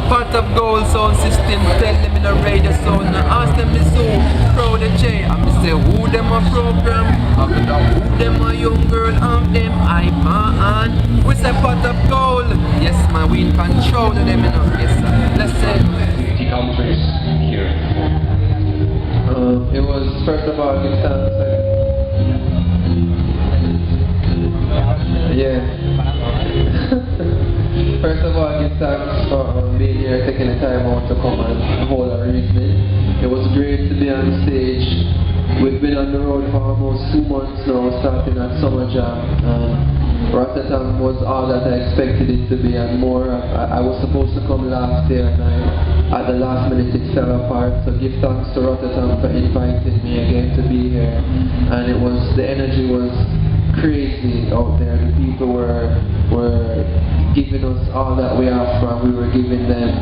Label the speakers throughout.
Speaker 1: Pot of gold sound system, tell them in a radio sound. Now ask them this who, Protoje. I me say who them a program, I me know who them a young girl, and them I man. We say pot of gold, yes man, we in control of them enough, yes sir. Let's say
Speaker 2: 50 countries here.
Speaker 1: It was first of all give thanks. Yeah. First of all, give thanks for being here, taking the time out to come and hold our evening. It was great to be on stage. We've been on the road for almost 2 months now, starting at Summer Jam, and Rototom was all that I expected it to be and more. I was supposed to come last year, and at the last minute it fell apart. So give thanks to Rototom for inviting me again to be here. And the energy was crazy out there. The people were giving us all that we asked for, and we were giving them,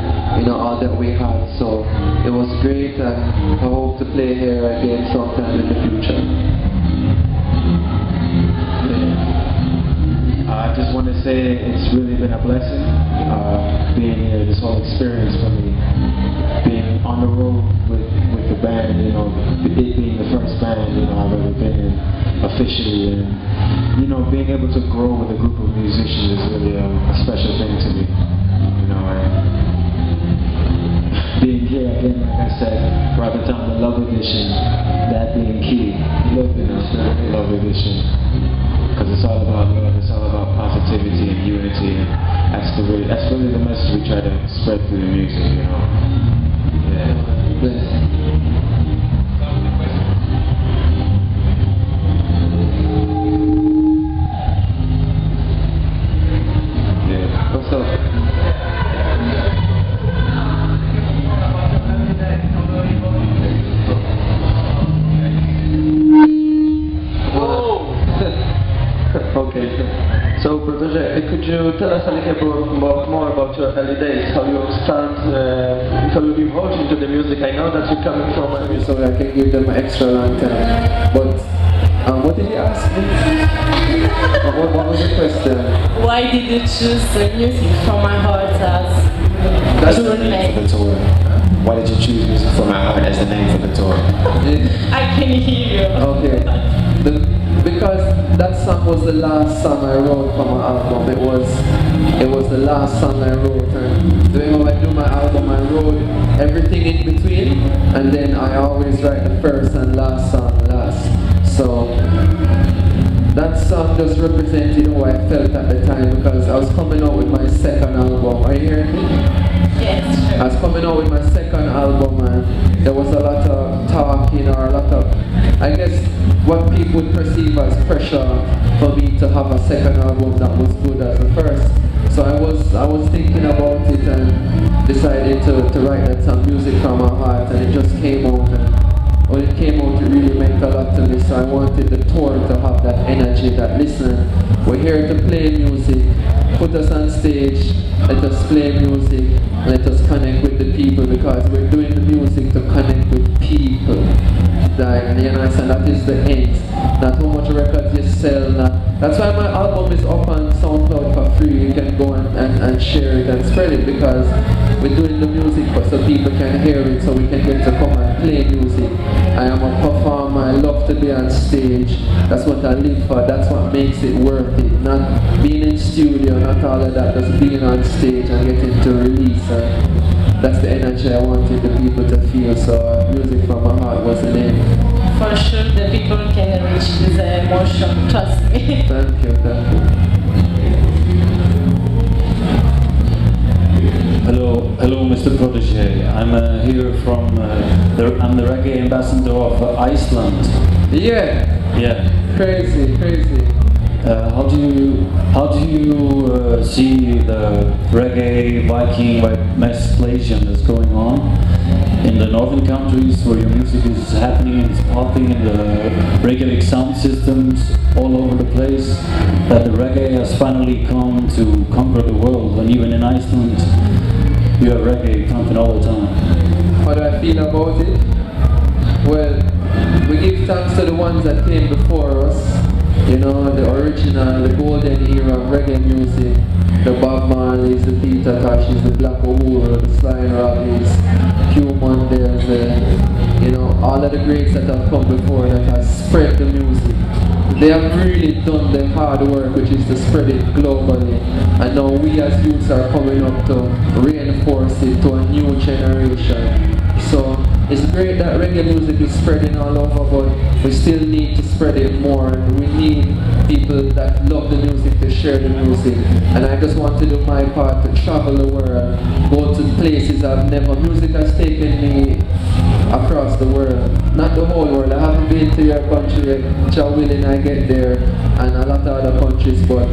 Speaker 1: all that we had. So it was great, and I hope to play here again sometime in the future.
Speaker 3: I just want to say it's really been a blessing being here, this whole experience for me, being on the road with the band, it being the first band I've ever been in officially, and being able to grow with a group of musicians is really a special thing to me, and being here again, like I said, Rototom, the Love Edition, that being key, Love Edition. Because it's all about love, it's all about positivity and unity, and that's really the message we try to spread through the music, Yeah.
Speaker 1: Yeah. What's up? Okay, so Protoje, could you tell us a little more about your early days, how you how you evolved into the music? I know that you're coming from so I can give them extra long time, but what did you ask me? What was the question?
Speaker 4: Why did you choose the music from my heart as
Speaker 3: That's the name for the tour. Why did you choose Music from My Heart as the name for the tour?
Speaker 4: I can hear you.
Speaker 1: Okay. Because that song was the last song I wrote for my album. It was the last song I wrote, and doing how I do my album, I wrote everything in between, and then I always write the first and last song last. So that song just represented how I felt at the time, because I was coming out with my second album. Are you hearing me?
Speaker 4: Yes, sure.
Speaker 1: I was coming out with my second album, and there was a lot of talking, or a lot of, I guess, what people would perceive as pressure for me to have a second album that was good as the first. So I was thinking about it and decided to write that some music from my heart, and it just came out. And when it came out, it really meant a lot to me. So I wanted the tour to have that energy, that listen, we're here to play music, put us on stage, let us play music, let us connect with the people, because we're doing the music to connect with people. And that is the end. Not how much records you sell. That's why my album is up on SoundCloud for free. You can go and share it and spread it, because we're doing the music so people can hear it, so we can get to come and play music. I am a performer, I love to be on stage. That's what I live for, that's what makes it worth it. Not being in studio, not all of that, just being on stage and getting to release. That's the energy I wanted the people to feel, so Music from My Heart was the name.
Speaker 4: For sure the people can reach this emotion, trust me.
Speaker 1: Thank you, thank you.
Speaker 5: Hello, Mr. Protoje. I'm here from. I'm the reggae ambassador of Iceland.
Speaker 1: Yeah. Crazy.
Speaker 5: How do you see the reggae Viking massculation that's going on in the northern countries, where your music is happening, it's popping in the reggae sound systems all over the place, that the reggae has finally come to conquer the world, and even in Iceland you have reggae pumping all the time?
Speaker 1: How do I feel about it? Well, we give thanks to the ones that came before us, You know, the original, the golden era of reggae music, the Bob Marleys, the Peter Toshes, the Black Uhuru, the Sly Rockies, Q Mondays, you know, all of the greats that have come before that have spread the music. They have really done the hard work, which is to spread it globally. And now we as youths are coming up to reinforce it to a new generation. So it's great that reggae music is spreading all over, but we still need to spread it more. And we need people that love the music to share the music. And I just want to do my part to travel the world, go to places I've never. Music has taken me across the world, not the whole world. I haven't been to your country yet, God willing I get there, and a lot of other countries, but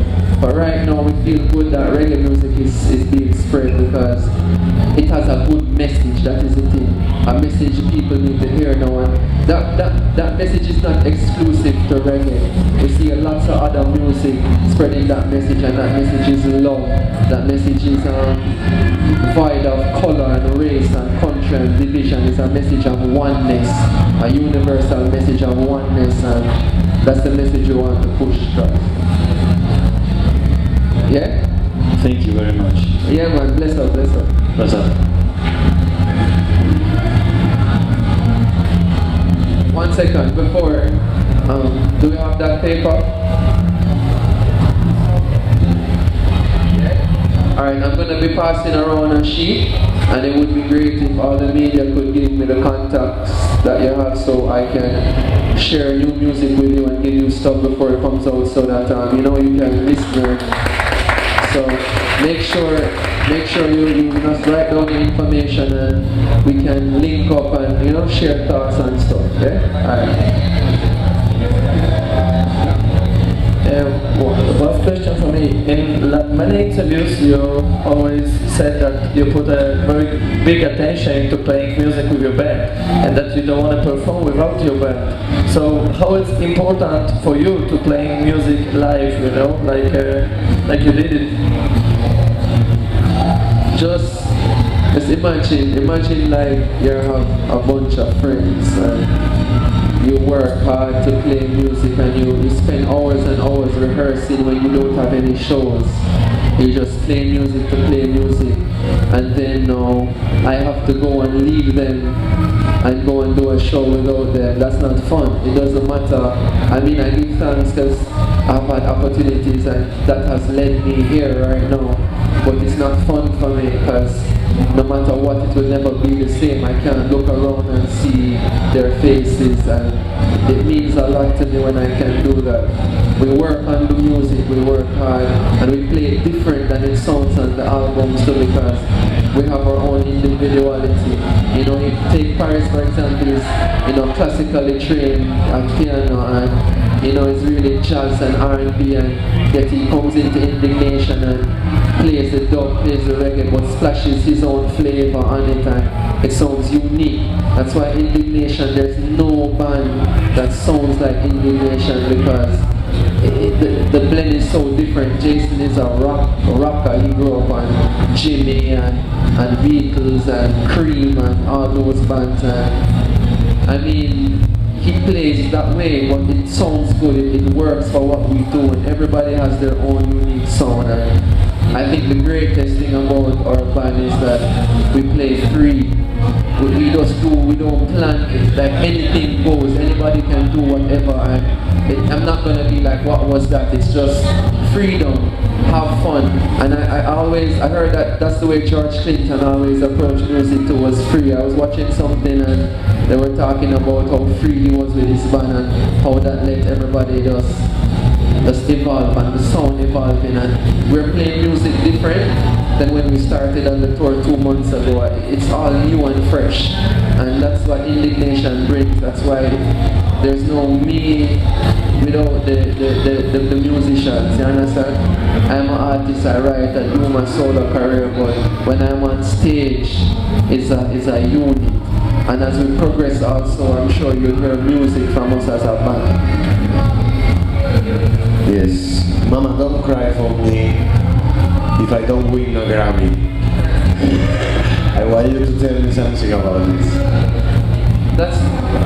Speaker 1: right now we feel good that reggae music is being spread because it has a good message. That is the thing, a message people need to hear now, and that message is not exclusive to reggae. We see a lot of other music spreading that message, and that message is love. That message is void of color and race and country and division. It's a message of oneness, a universal message of oneness, and that's the message you want to push across. Yeah?
Speaker 5: Thank you very much.
Speaker 1: Yeah man, bless up, bless up.
Speaker 5: Bless up.
Speaker 1: 1 second before, do we have that paper? Alright, I'm going to be passing around a sheet, and it would be great if all the media could give me the contacts that you have so I can share new music with you and give you stuff before it comes out so that you know you can listen. So make sure you just write down the information and we can link up and you know share thoughts and stuff. Okay? Alright.
Speaker 6: Last question for me. In many interviews you always said that you put a very big attention into playing music with your band and that you don't want to perform without your band. So how it's important for you to play music live, you know, like you did it?
Speaker 1: Just imagine like you have a bunch of friends and you work hard to play music and you spend hours and hours rehearsing when you don't have any shows. You just play music to play music, and then I have to go and leave them and go and do a show without them. That's not fun. It doesn't matter. I mean, I give thanks because I've had opportunities and that has led me here right now. But it's not fun for me because no matter what, it will never be the same. I can't look around and see their faces, and it means a lot to me when I can do that. We work on the music, we work hard, and we play it different than it sounds on the albums too because we have our own individuality. You know, if take Paris for example, is classically trained at piano and it's really jazz and R&B, and yet he comes into Indignation and plays the dub, plays the reggae, but splashes his own flavor on it, and it sounds unique. That's why Indignation, there's no band that sounds like Indignation because the blend is so different. Jason is a rocker. He grew up on Jimmy and Beatles and Cream and all those bands, and I mean, he plays that way, but it sounds good, it works for what we do, and everybody has their own unique sound. And I think the greatest thing about our band is that we play free. We just do, we don't plan it, like anything goes, anybody can do whatever, and I'm not going to be like, what was that? It's just freedom, have fun. And I heard that that's the way George Clinton always approached music too, was free. I was watching something and they were talking about how free he was with his band and how that let everybody just evolve and the sound evolving, and we're playing music different than when we started on the tour 2 months ago. It's all new and fresh, and that's what Indignation brings. That's why there's no me without the musicians, you understand? I'm an artist, I write, I do my solo career, but when I'm on stage, it's a unit. And as we progress also, I'm sure you'll hear music from us as a band.
Speaker 7: Yes. Mama, don't cry for me if I don't win a Grammy. I want you to tell me something about this.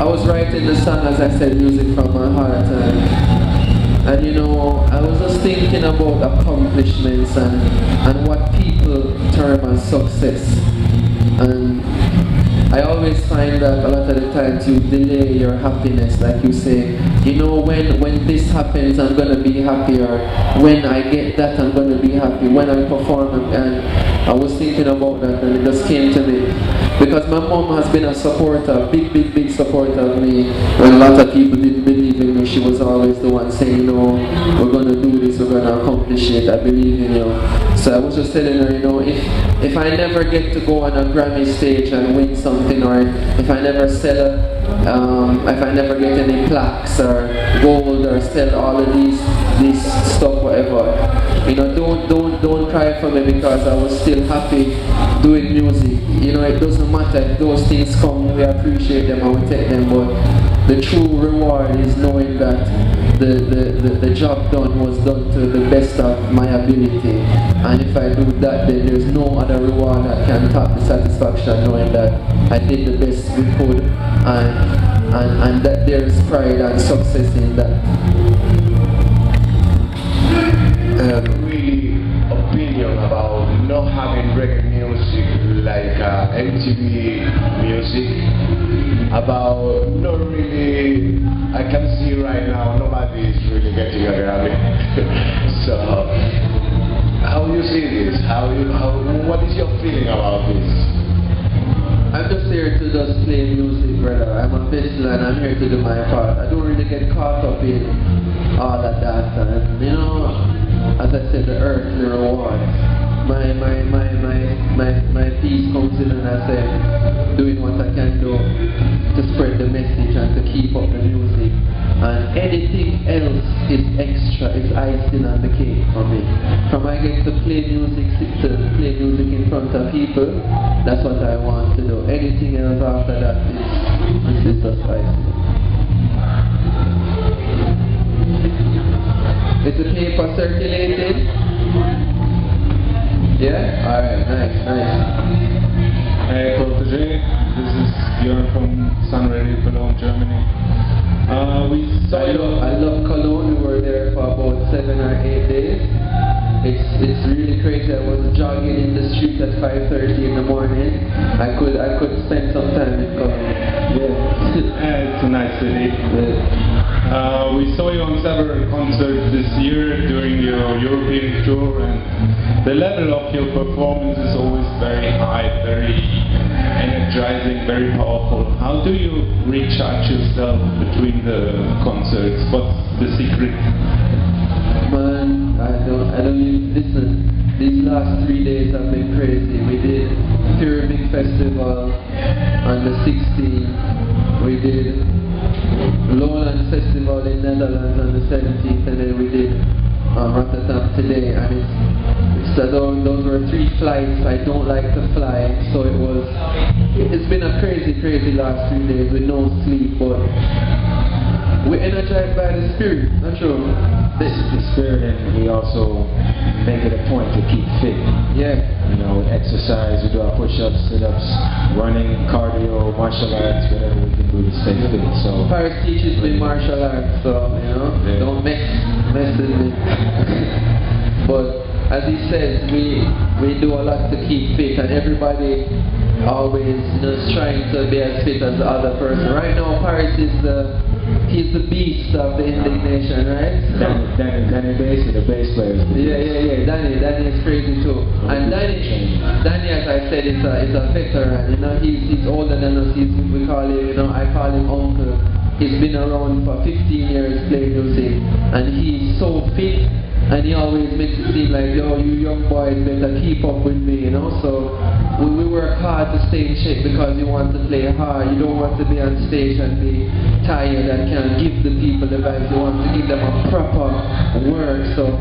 Speaker 1: I was writing the song, as I said, music from my heart, And you know, I was just thinking about accomplishments and what people term as success. And I always find that a lot of the times you delay your happiness, like you say, you know, when this happens, I'm going to be happy, or when I get that, I'm going to be happy, when I perform. And I was thinking about that, and it just came to me. Because my mom has been a supporter, big supporter of me. When a lot of people didn't believe in me, she was always the one saying, you know, we're going to do this, we're going to accomplish it, I believe in you. So I was just telling her, you know, if I never get to go on a Grammy stage and win something, or if I never sell if I never get any plaques or gold or sell all of these stuff, whatever, you know, don't cry for me, because I was still happy doing music. You know, it doesn't matter if those things come, we appreciate them and we take them, but the true reward is knowing that the job done was done to the best of my ability. And if I do that, then there's no other reward that can top the satisfaction knowing that I did the best we could, and that there is pride and success in that.
Speaker 7: Really opinion about not having reggae music like MTV music, about not really, I can see right now nobody is really getting a Grammy. So how do you see this? What is your feeling about this?
Speaker 1: I'm just here to just play music, brother. I'm a vessel and I'm here to do my part. I don't really get caught up in all of that, and you know, as I said, the earthly rewards. My peace comes in, and I say, doing what I can do to spread the message and to keep up the music. And anything else is extra, is icing on the cake for me. From I get to play music in front of people, that's what I want to do. Anything else after that is just icing. Is the paper circulated? Yeah? Alright, nice.
Speaker 8: Hey Protoje, this is Björn from Sun Radio Cologne, Germany.
Speaker 1: I love Cologne. We were there for about 7 or 8 days. It's really crazy. I was jogging in the street at 5:30 in the morning. I could spend some time in Cologne.
Speaker 8: Yeah. It's a nice city.
Speaker 1: Yeah.
Speaker 8: We saw you on several concerts this year during your European tour, and the level of your performance is always very high, very energizing, very powerful. How do you recharge yourself between the concerts? What's the secret?
Speaker 1: Man, I don't even listen. These last 3 days have been crazy. We did Pyramid Festival on the 16th. We did Lowland Festival in Netherlands on the 17th, and then we did Rototom today. And those were 3 flights. I don't like to fly, so it's been a crazy last 3 days with no sleep, but we're energized by the spirit, not true?
Speaker 3: This is the spirit, and we also make it a point to keep fit.
Speaker 1: Yeah.
Speaker 3: You know, exercise, we do our push-ups, sit-ups, running, cardio, martial arts, whatever we can do to stay fit. So
Speaker 1: Paris teaches me martial arts, so you know, don't mess with me. But as he says, we do a lot to keep fit, and everybody always just trying to be as fit as the other person. Right now, Paris is he's the beast of the indignation, right?
Speaker 3: Danny Basie, the bass player.
Speaker 1: Yeah. Danny is crazy too. And Danny, as I said, is a veteran. You know, he's older than us. We call him, you know, I call him uncle. He's been around for 15 years playing music, and he's so fit. And he always makes it seem like, yo, you young boys better keep up with me, you know. So we work hard to stay in shape because you want to play hard. You don't want to be on stage and be tired and can't give the people the vibes. You want to give them a proper work. So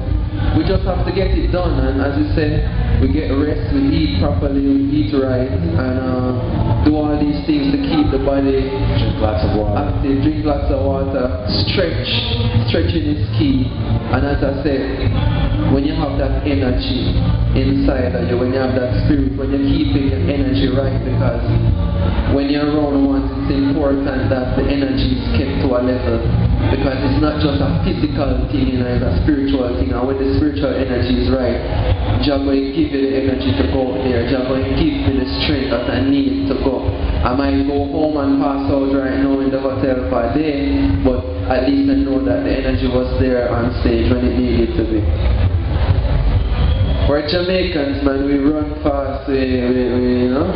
Speaker 1: we just have to get it done. And as you say, we get rest, we eat properly, we eat right, and do all these things to keep the body
Speaker 3: drink lots of water.
Speaker 1: Active, drink lots of water, stretching is key. And as I said, when you have that energy inside of you, when you have that spirit, when you're keeping your energy right, because when you're around once, it's important that the energy is kept to a level Because it's not just a physical thing, you know, it's a spiritual thing. And when the spiritual energy is right, Jah going to give you the energy to go out there. Jah going to give me the strength that I need to go. I might go home and pass out right now in the hotel for a day, but at least I know that the energy was there on stage when it needed to be. We're Jamaicans, man. We run fast. We you know.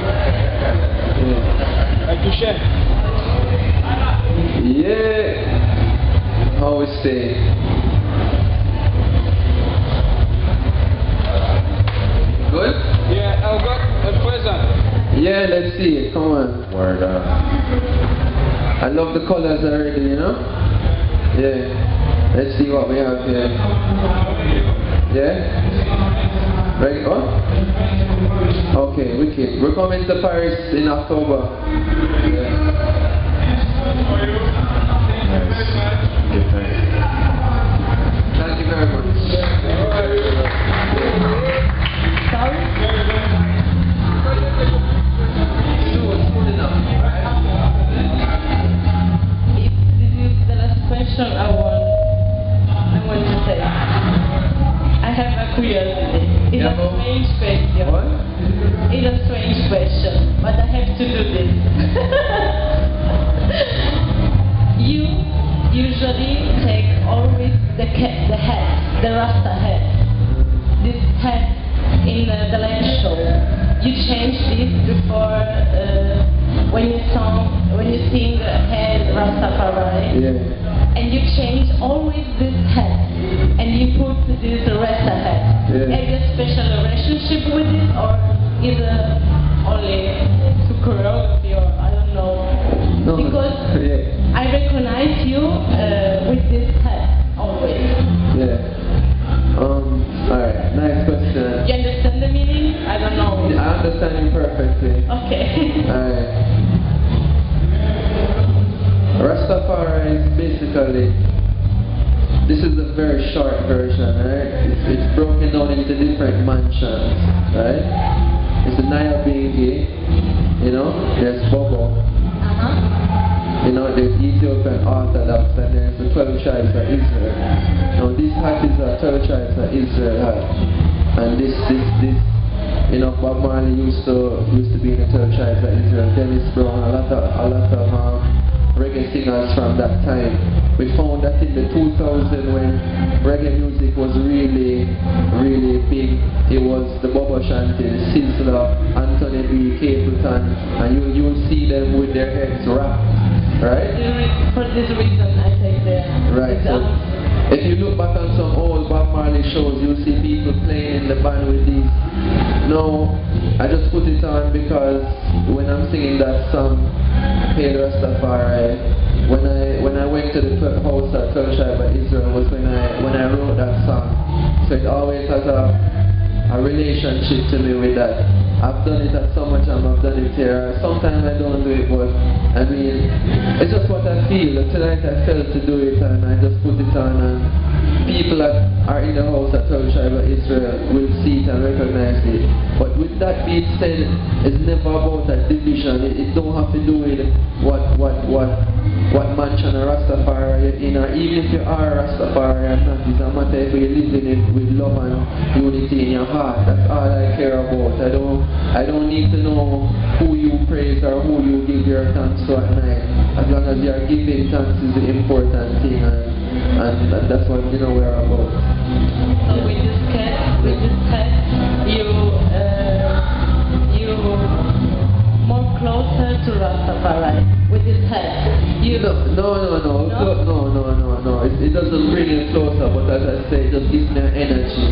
Speaker 1: Yeah. How we stay? Good?
Speaker 9: Yeah, I've got a present.
Speaker 1: Yeah, let's see it. Come on. Word up. I love the colors already, you know? Yeah. Let's see what we have here. Yeah? Right? Oh? Okay, wicked. We're coming to Paris in October. Yeah. Thank you very much. Soon enough.
Speaker 4: If this is the last question I want to say. I have a curiosity. It's a strange question.
Speaker 1: What?
Speaker 4: It's a strange question, but I have to do this. You usually take always the hat, the Rasta hat. This hat in the live show. You changed this before when you sing head Rastafari.
Speaker 1: Yeah.
Speaker 4: And you change always this hat, and you put this Rasta hat.
Speaker 1: Yeah.
Speaker 4: Have you a special relationship with it, or is it only to choreography, or I don't know?
Speaker 1: No,
Speaker 4: Because
Speaker 1: yeah.
Speaker 4: I recognize you with this hat always.
Speaker 1: Yeah. Alright, nice question.
Speaker 4: You understand the meaning? I don't know.
Speaker 1: I understand you perfectly.
Speaker 4: Okay.
Speaker 1: Alright. Rastafari is basically, this is a very short version, right? It's broken down into different mansions, right? It's the Nile Bingi, you know, there's Bobo. You know, there's Ethiopian Orthodox, and there's the 12 tribes of Israel. Now, this hat is a 12 tribes of Israel hat. And this, you know, Bob Marley used to be in the 12 tribes of Israel. Dennis Brown, a lot of reggae singers from that time. We found that in the 2000 when reggae music was really, really big, it was the Bobo Shanty, Sizzler, Anthony B, Capleton, and you'll see them with their heads wrapped, right?
Speaker 4: For this reason, I take the
Speaker 1: Right. So if you look back on some old Bob Marley shows, you'll see people playing in the band with these. No, I just put it on because when I'm singing that song, Hail Rastafari, when I went to the house at 12 Tribe of Israel was when I wrote that song. So it always has a relationship to me with that. I've done it at Summer Jam, I've done it here. Sometimes I don't do it, but I mean, it's just what I feel. Tonight I felt to do it and I just put it on, and people that are in the house at 12 Tribe of Israel will see it and recognize it. But with that being said, it's never about a division. It don't have to do with what mansion a Rastafari you're in, or even if you are a Rastafari or not. It's a matter if you're living it with love and unity in your heart. That's all I care about. I don't need to know who you praise or who you give your thanks to at night. As long as you are giving thanks is the important thing, and that's what we're about.
Speaker 4: So with this hat, you more closer to Rastafari. With this hat,
Speaker 1: No. It doesn't bring it closer, but as I say, it just gives me an energy.